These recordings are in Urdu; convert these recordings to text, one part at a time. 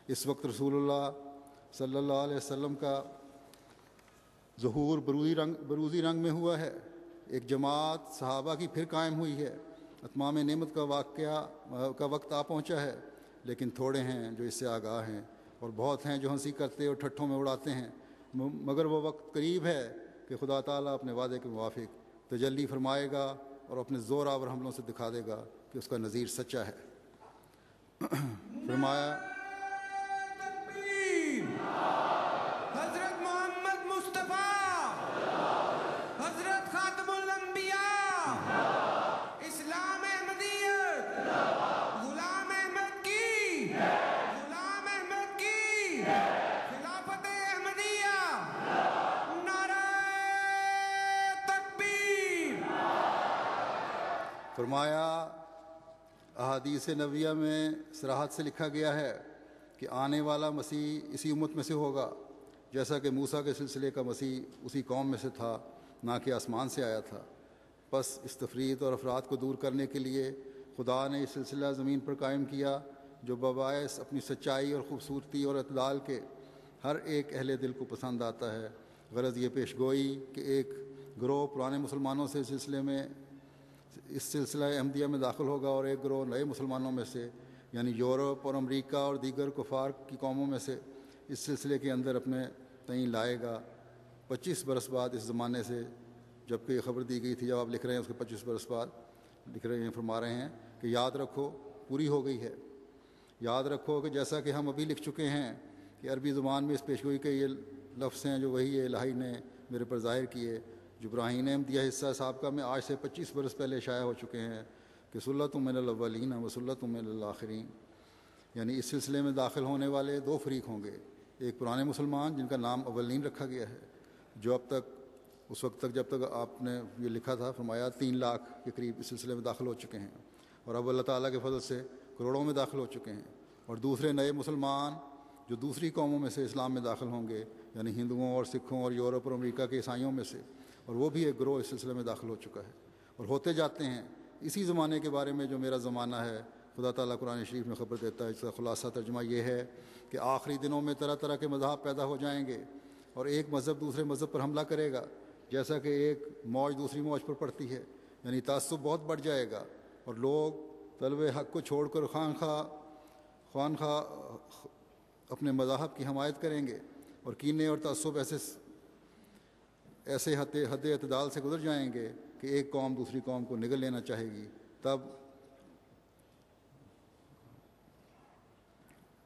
اس وقت رسول اللہ صلی اللہ علیہ وسلم کا ظہور بروزی رنگ میں ہوا ہے، ایک جماعت صحابہ کی پھر قائم ہوئی ہے، اتمام نعمت کا وقت آ پہنچا ہے، لیکن تھوڑے ہیں جو اس سے آگاہ ہیں اور بہت ہیں جو ہنسی کرتے اور ٹھٹھوں میں اڑاتے ہیں، مگر وہ وقت قریب ہے کہ خدا تعالیٰ اپنے وعدے کے موافق تجلی فرمائے گا اور اپنے زور آور حملوں سے دکھا دے گا کہ اس کا نذیر سچا ہے۔ فرمایا حضرت محمد مصطفیٰ، حضرت خاتم الانبیاء، اسلام احمدیت، غلام احمد کی خلافت احمدیہ، نعرہ تکبیر۔ فرمایا احادیث نبویہ میں صراحت سے لکھا گیا ہے کہ آنے والا مسیح اسی امت میں سے ہوگا، جیسا کہ موسیٰ کے سلسلے کا مسیح اسی قوم میں سے تھا، نہ کہ آسمان سے آیا تھا۔ پس اس تفریط اور افراد کو دور کرنے کے لیے خدا نے یہ سلسلہ زمین پر قائم کیا، جو بباعث اپنی سچائی اور خوبصورتی اور اعتدال کے ہر ایک اہل دل کو پسند آتا ہے۔ غرض یہ پیش گوئی کہ ایک گروہ پرانے مسلمانوں سے اس سلسلہ احمدیہ میں داخل ہوگا اور ایک گروہ نئے مسلمانوں میں سے، یعنی یورپ اور امریکہ اور دیگر کفار کی قوموں میں سے اس سلسلے کے اندر اپنے تعین لائے گا۔ 25 برس بعد اس زمانے سے، جبکہ یہ خبر دی گئی تھی، جب آپ لکھ رہے ہیں اس کے 25 برس بعد لکھ رہے ہیں، فرما رہے ہیں کہ یاد رکھو پوری ہو گئی ہے۔ یاد رکھو کہ جیسا کہ ہم ابھی لکھ چکے ہیں کہ عربی زبان میں اس پیشگوئی کے یہ لفظ ہیں جو وہی الہی نے میرے پر ظاہر کیے، جو براہین احمدیہ حصہ سابقہ میں آج سے 25 برس پہلے شائع ہو چکے ہیں کہ سلۃ من الاولین و سلۃ من الآخرین، یعنی اس سلسلے میں داخل ہونے والے دو فریق ہوں گے، ایک پرانے مسلمان جن کا نام اولین رکھا گیا ہے، جو اب تک اس وقت تک جب تک آپ نے یہ لکھا تھا، فرمایا 3 لاکھ کے قریب اس سلسلے میں داخل ہو چکے ہیں، اور اب اللہ تعالیٰ کے فضل سے کروڑوں میں داخل ہو چکے ہیں، اور دوسرے نئے مسلمان جو دوسری قوموں میں سے اسلام میں داخل ہوں گے، یعنی ہندوؤں اور سکھوں اور یورپ اور امریکہ کے عیسائیوں میں سے، اور وہ بھی ایک گروہ اس سلسلے میں داخل ہو چکا ہے اور ہوتے جاتے ہیں۔ اسی زمانے کے بارے میں جو میرا زمانہ ہے، خدا تعالیٰ قرآن شریف میں خبر دیتا ہے، اس کا خلاصہ ترجمہ یہ ہے کہ آخری دنوں میں طرح طرح کے مذاہب پیدا ہو جائیں گے، اور ایک مذہب دوسرے مذہب پر حملہ کرے گا، جیسا کہ ایک موج دوسری موج پر پڑتی ہے، یعنی تعصب بہت بڑھ جائے گا، اور لوگ طلب حق کو چھوڑ کر خواہ اپنے مذاہب کی حمایت کریں گے، اور کینے اور تعصب ایسے حد اعتدال سے گزر جائیں گے کہ ایک قوم دوسری قوم کو نگل لینا چاہے گی۔ تب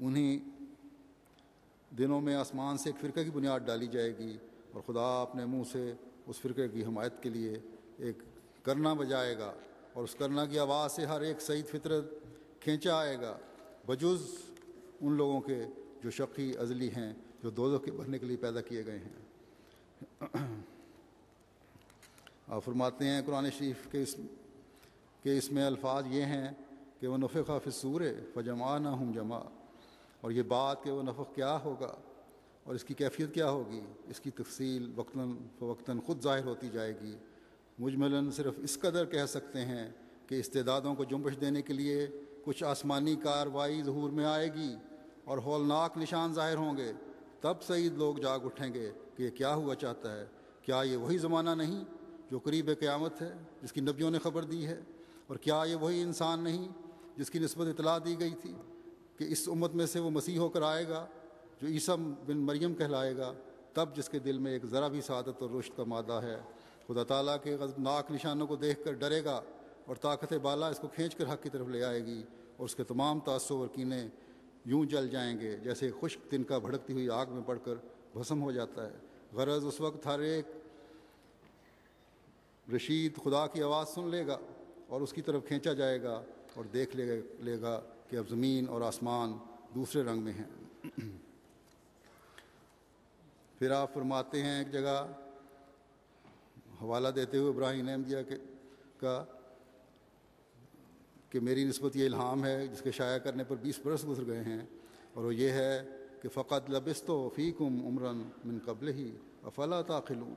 انہی دنوں میں آسمان سے ایک فرقے کی بنیاد ڈالی جائے گی، اور خدا اپنے منہ سے اس فرقے کی حمایت کے لیے ایک کرنا بجائے گا، اور اس کرنا کی آواز سے ہر ایک سعید فطرت کھینچا آئے گا، بجز ان لوگوں کے جو شقی ازلی ہیں، جو دوزخ کے بھرنے کے لیے پیدا کیے گئے ہیں۔ آپ فرماتے ہیں قرآن شریف کے اس میں الفاظ یہ ہیں کہ وَنُفِخَ فِي الصُّورِ فَجَمَعْنَاهُمْ جَمْعًا، اور یہ بات کہ وہ نفخ کیا ہوگا اور اس کی کیفیت کیا ہوگی، اس کی تفصیل وقتاً فوقتاً خود ظاہر ہوتی جائے گی۔ مجملاً صرف اس قدر کہہ سکتے ہیں کہ استعدادوں کو جنبش دینے کے لیے کچھ آسمانی کارروائی ظہور میں آئے گی اور ہولناک نشان ظاہر ہوں گے، تب سعید لوگ جاگ اٹھیں گے کہ یہ کیا ہوا چاہتا ہے، کیا یہ وہی زمانہ نہیں جو قریب قیامت ہے جس کی نبیوں نے خبر دی ہے، اور کیا یہ وہی انسان نہیں جس کی نسبت اطلاع دی گئی تھی کہ اس امت میں سے وہ مسیح ہو کر آئے گا جو عیسیٰ بن مریم کہلائے گا، تب جس کے دل میں ایک ذرا بھی سعادت اور رشد کا مادہ ہے، خدا تعالیٰ کے غضبناک نشانوں کو دیکھ کر ڈرے گا، اور طاقت بالا اس کو کھینچ کر حق کی طرف لے آئے گی، اور اس کے تمام تعصب اور کینے یوں جل جائیں گے جیسے خشک تنکا بھڑکتی ہوئی آگ میں پڑ کر بھسم ہو جاتا ہے۔ غرض اس وقت ہر ایک رشید خدا کی آواز سن لے گا اور اس کی طرف کھینچا جائے گا، اور دیکھ لے گا کہ اب زمین اور آسمان دوسرے رنگ میں ہیں۔ پھر آپ فرماتے ہیں ایک جگہ حوالہ دیتے ہوئے ابراہیم احمدیہ کا کہ میری نسبت یہ الہام ہے جس کے شائع کرنے پر 20 برس گزر گئے ہیں، اور وہ یہ ہے کہ فقط لبستو فیکم عمرا من قبلہ افلا تعقلون،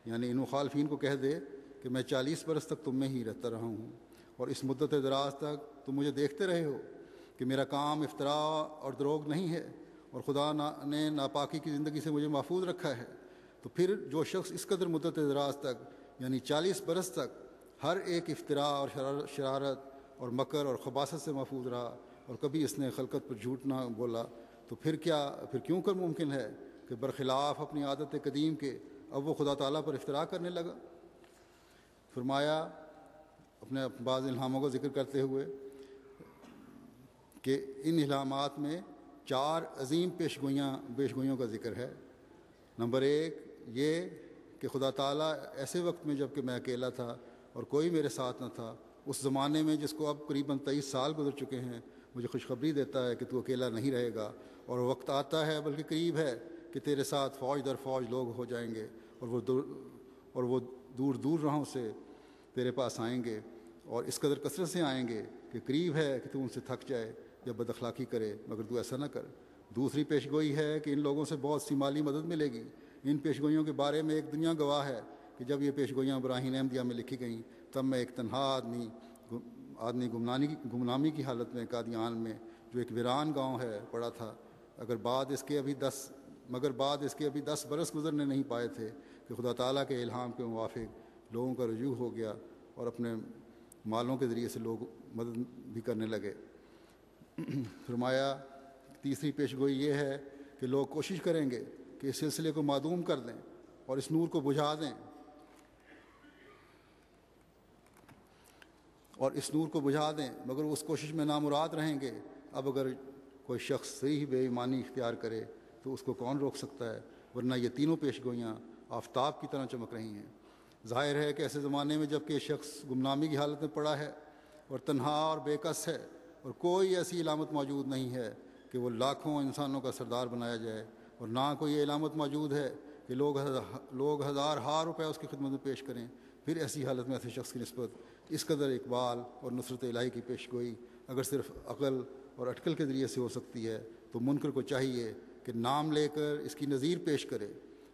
یعنی ان مخالفین کو کہہ دے کہ میں 40 برس تک تم میں ہی رہتا رہا ہوں، اور اس مدت دراز تک تم مجھے دیکھتے رہے ہو کہ کہ میرا کام افترا اور دروغ نہیں ہے اور خدا نے ناپاکی کی زندگی سے مجھے محفوظ رکھا ہے، تو پھر جو شخص اس قدر مدت دراز تک یعنی 40 برس تک ہر ایک افترا اور شرارت اور مکر اور خباثت سے محفوظ رہا اور کبھی اس نے خلقت پر جھوٹ نہ بولا، تو پھر کیوں کر ممکن ہے کہ برخلاف اپنی عادت قدیم کے اب وہ خدا تعالیٰ پر افترا کرنے لگا؟ فرمایا اپنے بعض الہاموں کا ذکر کرتے ہوئے کہ ان الہامات میں 4 عظیم پیشگوئیوں کا ذکر ہے۔ نمبر 1 یہ کہ خدا تعالیٰ ایسے وقت میں جب کہ میں اکیلا تھا اور کوئی میرے ساتھ نہ تھا، اس زمانے میں جس کو اب قریباً 23 سال گزر چکے ہیں، مجھے خوشخبری دیتا ہے کہ تو اکیلا نہیں رہے گا، اور وقت آتا ہے بلکہ قریب ہے کہ تیرے ساتھ فوج در فوج لوگ ہو جائیں گے اور وہ دور دور راہوں سے تیرے پاس آئیں گے اور اس قدر کثرت سے آئیں گے کہ قریب ہے کہ تو ان سے تھک جائے یا بد اخلاقی کرے، مگر تو ایسا نہ کر۔ دوسری پیشگوئی ہے کہ ان لوگوں سے بہت سی مالی مدد ملے گی۔ ان پیشگوئیوں کے بارے میں ایک دنیا گواہ ہے کہ جب یہ پیشگوئیاں براہین احمدیہ میں لکھی گئیں تب میں ایک تنہا آدمی گمنامی کی حالت میں قادیان میں، جو ایک ویران گاؤں ہے، پڑا تھا، مگر بعد اس کے ابھی 10 برس گزرنے نہیں پائے تھے کہ خدا تعالیٰ کے الہام کے موافق لوگوں کا رجوع ہو گیا اور اپنے مالوں کے ذریعے سے لوگ مدد بھی کرنے لگے۔ فرمایا تیسری پیشگوئی یہ ہے کہ لوگ کوشش کریں گے کہ اس سلسلے کو معدوم کر دیں اور اس نور کو بجھا دیں، مگر اس کوشش میں نامراد رہیں گے۔ اب اگر کوئی شخص صحیح بے ایمانی اختیار کرے تو اس کو کون روک سکتا ہے، ورنہ یہ تینوں پیشگوئیاں آفتاب کی طرح چمک رہی ہیں۔ ظاہر ہے کہ ایسے زمانے میں جب کہ شخص گمنامی کی حالت میں پڑا ہے اور تنہا اور بے کس ہے اور کوئی ایسی علامت موجود نہیں ہے کہ وہ لاکھوں انسانوں کا سردار بنایا جائے، اور نہ کوئی یہ علامت موجود ہے کہ لوگ ہزار روپے اس کی خدمت میں پیش کریں، پھر ایسی حالت میں ایسے شخص کی نسبت اس قدر اقبال اور نصرت الہی کی پیشگوئی اگر صرف عقل اور اٹکل کے ذریعے سے ہو سکتی ہے تو منکر کو چاہیے کہ نام لے کر اس کی نظیر پیش کرے،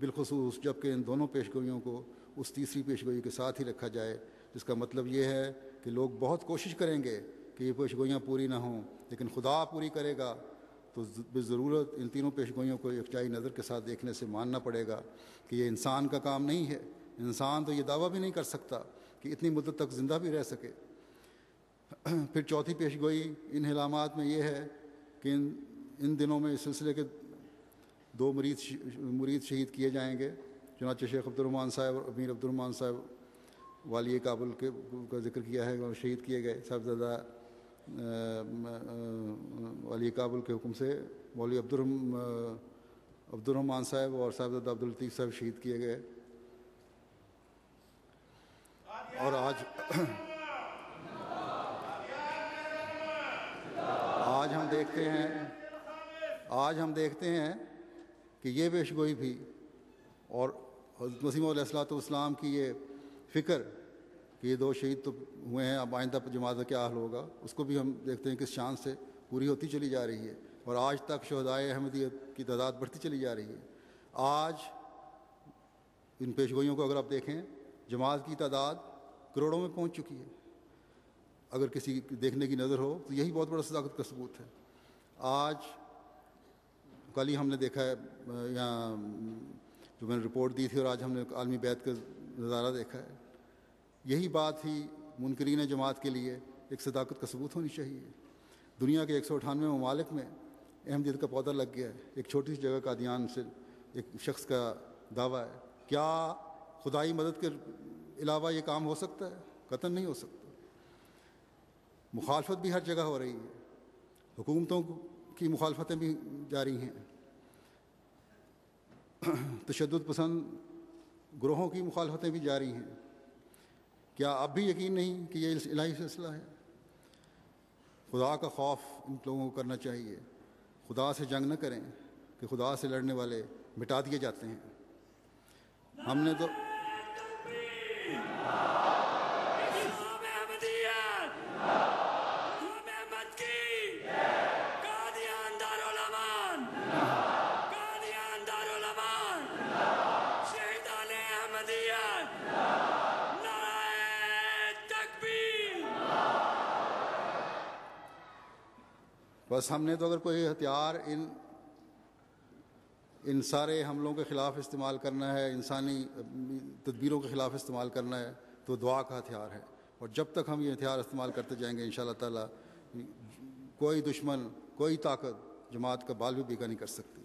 بالخصوص جب کہ ان دونوں پیشگوئیوں کو اس تیسری پیشگوئی کے ساتھ ہی رکھا جائے، جس کا مطلب یہ ہے کہ لوگ بہت کوشش کریں گے کہ یہ پیشگوئیاں پوری نہ ہوں، لیکن خدا پوری کرے گا، تو بضرورت ان تینوں پیشگوئیوں کو یکجائی نظر کے ساتھ دیکھنے سے ماننا پڑے گا کہ یہ انسان کا کام نہیں ہے۔ انسان تو یہ دعویٰ بھی نہیں کر سکتا کہ اتنی مدت تک زندہ بھی رہ سکے۔ پھر چوتھی پیشگوئی ان علامات میں یہ ہے کہ ان دنوں میں اس سلسلے کے 2 مرید شہید کیے جائیں گے، چنانچہ شیخ عبد الرحمن صاحب اور امیر عبد الرحمن صاحب والی کابل کا ذکر کیا ہے، اور شہید کیے گئے۔ صاحبزادہ والی کابل کے حکم سے مولوی عبد الرحمن صاحب اور صاحبزادہ عبد اللطیف صاحب شہید کیے گئے۔ اور آج ہم دیکھتے ہیں کہ یہ پیشگوئی بھی اور حضرت مسیح علیہ الصلوۃ والسلام کی یہ فکر کہ یہ 2 شہید تو ہوئے ہیں، اب آئندہ جماعت کا کیا حال ہوگا، اس کو بھی ہم دیکھتے ہیں کس شان سے پوری ہوتی چلی جا رہی ہے، اور آج تک شہدائے احمدیت کی تعداد بڑھتی چلی جا رہی ہے۔ آج ان پیشگوئیوں کو اگر آپ دیکھیں، جماعت کی تعداد کروڑوں میں پہنچ چکی ہے۔ اگر کسی دیکھنے کی نظر ہو تو یہی بہت بڑا صداقت کا ثبوت ہے۔ آج کل ہی ہم نے دیکھا ہے یہاں جو میں نے رپورٹ دی تھی، اور آج ہم نے عالمی بیعت کا نظارہ دیکھا ہے، یہی بات ہی منکرین جماعت کے لیے ایک صداقت کا ثبوت ہونی چاہیے۔ دنیا کے 198 ممالک میں احمدیت کا پودا لگ گیا ہے، ایک چھوٹی سی جگہ قادیان سے ایک شخص کا دعویٰ ہے۔ کیا خدائی مدد کے علاوہ یہ کام ہو سکتا ہے؟ قطعاً نہیں ہو سکتا۔ مخالفت بھی ہر جگہ ہو رہی ہے، حکومتوں کی مخالفتیں بھی جاری ہیں، تشدد پسند گروہوں کی مخالفتیں بھی جاری ہیں۔ کیا اب بھی یقین نہیں کہ یہ الہی سلسلہ ہے؟ خدا کا خوف ان لوگوں کو کرنا چاہیے۔ خدا سے جنگ نہ کریں کہ خدا سے لڑنے والے مٹا دیے جاتے ہیں۔ ہم نے تو بس ہم نے تو اگر کوئی ہتھیار ان سارے حملوں کے خلاف استعمال کرنا ہے، انسانی تدبیروں کے خلاف استعمال کرنا ہے، تو دعا کا ہتھیار ہے. اور جب تک ہم یہ ہتھیار استعمال کرتے جائیں گے انشاءاللہ تعالیٰ کوئی دشمن، کوئی طاقت جماعت کا بال بھی بیکا نہیں کر سکتی.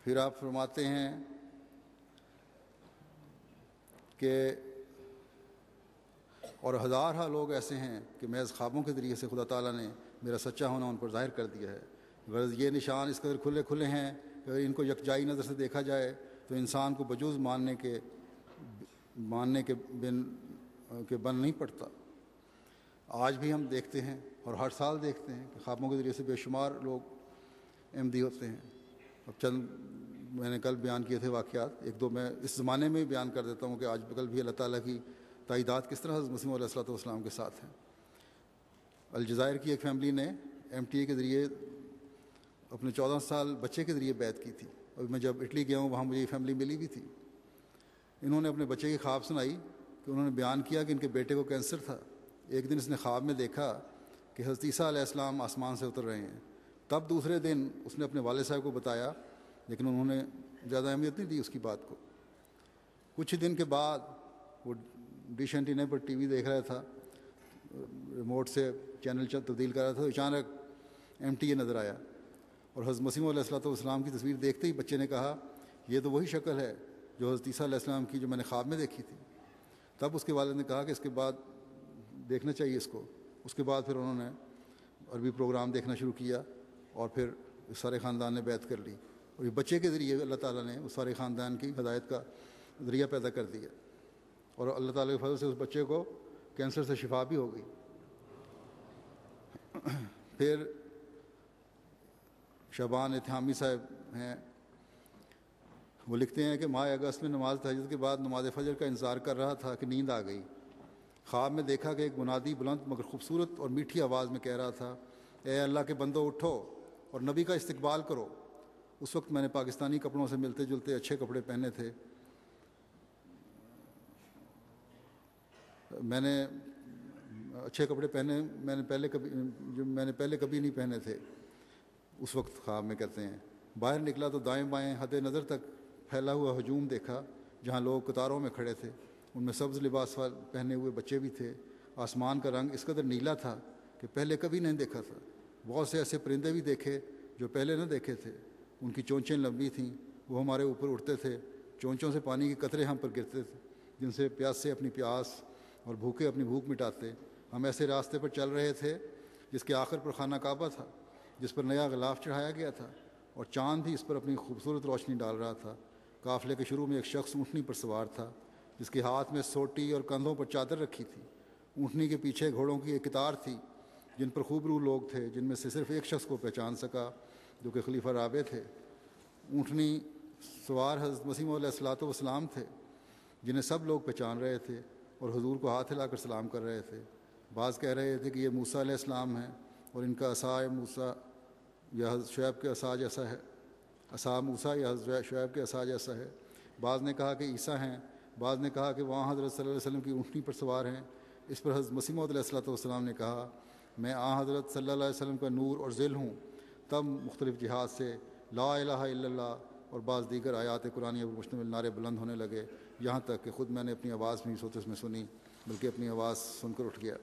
پھر آپ فرماتے ہیں کہ اور ہزارہ لوگ ایسے ہیں کہ محض خوابوں کے ذریعے سے خدا تعالیٰ نے میرا سچا ہونا ان پر ظاہر کر دیا ہے. غرض یہ نشان اس قدر کھلے کھلے ہیں کہ اگر ان کو یکجائی نظر سے دیکھا جائے تو انسان کو بجوز ماننے کے بن نہیں پڑتا. آج بھی ہم دیکھتے ہیں اور ہر سال دیکھتے ہیں کہ خوابوں کے ذریعے سے بے شمار لوگ احمدی ہوتے ہیں. اب چند میں نے کل بیان کیے تھے واقعات، ایک دو میں اس زمانے میں بیان کر دیتا ہوں کہ آج کل بھی اللہ تعالیٰ کی تائیدات کس طرح حضرت مسیح علیہ الصلوۃ والسلام کے ساتھ ہیں. الجزائر کی ایک فیملی نے MTA کے ذریعے اپنے 14 سال بچے کے ذریعے بیعت کی تھی. اور میں جب اٹلی گیا ہوں وہاں مجھے یہ فیملی ملی بھی تھی. انہوں نے اپنے بچے کی خواب سنائی کہ انہوں نے بیان کیا کہ ان کے بیٹے کو کینسر تھا. ایک دن اس نے خواب میں دیکھا کہ حضرت عیسیٰ علیہ السلام آسمان سے اتر رہے ہیں. تب دوسرے دن اس نے اپنے والد صاحب کو بتایا، لیکن انہوں نے زیادہ اہمیت نہیں دی اس کی بات کو. کچھ دن کے بعد وہ ڈش اینٹینا پر TV دیکھ رہا تھا، ریموٹ سے چینل تبدیل کر رہا تھا، تو اچانک MTA نظر آیا. اور حضرت مسیح علیہ الصلوۃ والسلام کی تصویر دیکھتے ہی بچے نے کہا یہ تو وہی شکل ہے جو حضرت عیسیٰ علیہ السلام کی جو میں نے خواب میں دیکھی تھی. تب اس کے والد نے کہا کہ اس کے بعد دیکھنا چاہیے اس کو. اس کے بعد پھر انہوں نے عربی پروگرام دیکھنا شروع کیا اور پھر سارے خاندان نے بیعت کر لی. اور یہ بچے کے ذریعے اللہ تعالیٰ نے اس سارے خاندان کی ہدایت کا ذریعہ پیدا کر دیا. اور اللہ تعالیٰ کے فضل سے اس بچے کو کینسر سے شفا بھی ہو گئی. پھر شعبان اتحامی صاحب ہیں، وہ لکھتے ہیں کہ ماہ اگست میں نماز تہجد کے بعد نماز فجر کا انتظار کر رہا تھا کہ نیند آ گئی. خواب میں دیکھا کہ ایک منادی بلند مگر خوبصورت اور میٹھی آواز میں کہہ رہا تھا اے اللہ کے بندو اٹھو اور نبی کا استقبال کرو. اس وقت میں نے پاکستانی کپڑوں سے ملتے جلتے اچھے کپڑے پہنے تھے. میں نے اچھے کپڑے پہنے میں نے پہلے کبھی نہیں پہنے تھے. اس وقت خواب میں کہتے ہیں باہر نکلا تو دائیں بائیں حد نظر تک پھیلا ہوا ہجوم دیکھا جہاں لوگ قطاروں میں کھڑے تھے. ان میں سبز لباس پہنے ہوئے بچے بھی تھے. آسمان کا رنگ اس قدر نیلا تھا کہ پہلے کبھی نہیں دیکھا تھا. بہت سے ایسے پرندے بھی دیکھے جو پہلے نہ دیکھے تھے. ان کی چونچیں لمبی تھیں، وہ ہمارے اوپر اڑتے تھے. چونچوں سے پانی کے قطرے ہم پر گرتے تھے جن سے پیاسے اپنی پیاس اور بھوکے اپنی بھوک مٹاتے. ہم ایسے راستے پر چل رہے تھے جس کے آخر پر خانہ کعبہ تھا، جس پر نیا غلاف چڑھایا گیا تھا اور چاند بھی اس پر اپنی خوبصورت روشنی ڈال رہا تھا. قافلے کے شروع میں ایک شخص اونٹنی پر سوار تھا جس کے ہاتھ میں سوٹی اور کندھوں پر چادر رکھی تھی. اونٹنی کے پیچھے گھوڑوں کی ایک قطار تھی جن پر خوب روح لوگ تھے، جن میں سے صرف ایک شخص کو پہچان سکا جو کہ خلیفہ رابع تھے. اونٹنی سوار حضرت مسیح علیہ الصلوۃ والسلام تھے جنہیں سب لوگ پہچان رہے تھے اور حضور کو ہاتھ ہلا کر سلام کر رہے تھے. بعض کہہ رہے تھے کہ یہ موسیٰ علیہ السلام ہیں اور ان کا عصا موسیٰ یا حضرت شعیب کے عصا جیسا ہے، عصا موسیٰ یا حضرت شعیب کے عصا جیسا ہے. بعض نے کہا کہ عیسیٰ ہیں. بعض نے کہا کہ وہاں حضرت صلی اللہ علیہ وسلم کی اونٹنی پر سوار ہیں. اس پر حضرت مسیح علیہ الصلوۃ والسلام نے کہا میں حضرت صلی اللہ علیہ وسلم کا نور اور ذل ہوں. تب مختلف جہات سے لا الہ الا اللہ اور بعض دیگر آیات قرآنی پر مشتمل نعرے بلند ہونے لگے، یہاں تک کہ خود میں نے اپنی آواز نہیں سوتے اس میں سنی بلکہ اپنی آواز سن کر اٹھ گیا.